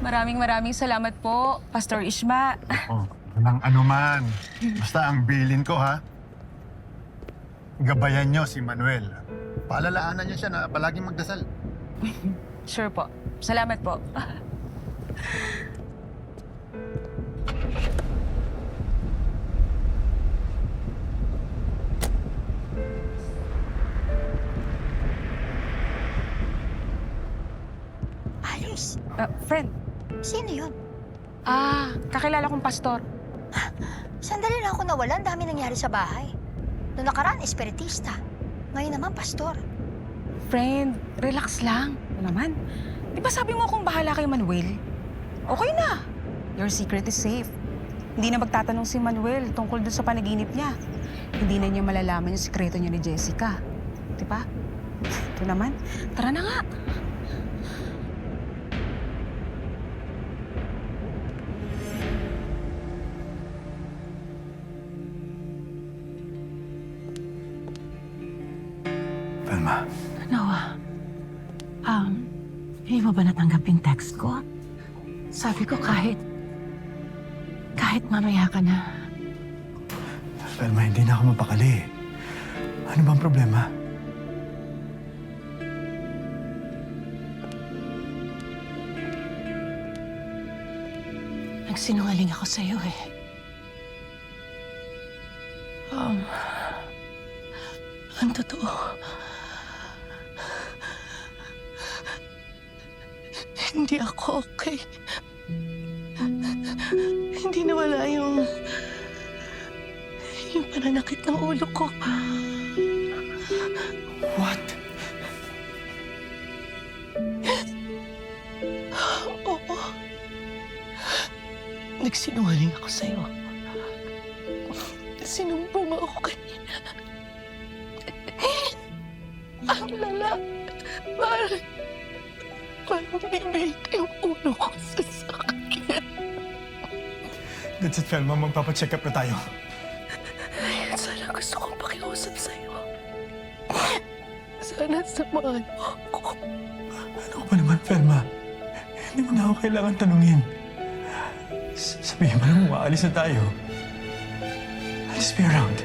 Maraming salamat po, Pastor Ishma. Oh, walang anuman. Basta ang bilin ko, ha? Gabayan nyo si Manuel. Paalalaanan niyo siya na palaging magdasal. Sure po. Salamat po. Alice, Friend, sino yun? kakilala kong pastor. Sandali lang ako nawala. Ang dami nangyari sa bahay. Noong nakaraan, espiritista. Ngayon naman, pastor. Friend, relax lang. Ano naman? Di ba sabi mo akong bahala kay Manuel? Okay na. Your secret is safe. Hindi na magtatanong si Manuel tungkol dun sa panaginip niya. Hindi na niya malalaman yung sikreto niya ni Jessica. Di ba? Ito naman. Tara na nga. Velma, Noah, hindi mo ba natanggap yung text ko? Sabi ko kahit mamaya ka na. Velma, hindi na ako mapakali. Ano bang problema? Nagsinungaling ako sa'yo eh. Ang totoo, hindi ako okay. Hindi nawala yung pananakit ng ulo ko. What? Oo. Nagsinungaling ako sa'yo. Sinumbong ako kanina. Ang lala. Parang binibilit yung ulo ko sa sakit. That's it, Velma. Magpapacheck up na tayo. Sana gusto kong pakiusap sa'yo. Sana samahan mo ako. Ano ka ba naman, Velma? Hindi mo na ako kailangan tanungin. Sabihin mo lang, aalis na tayo. I'll just be around.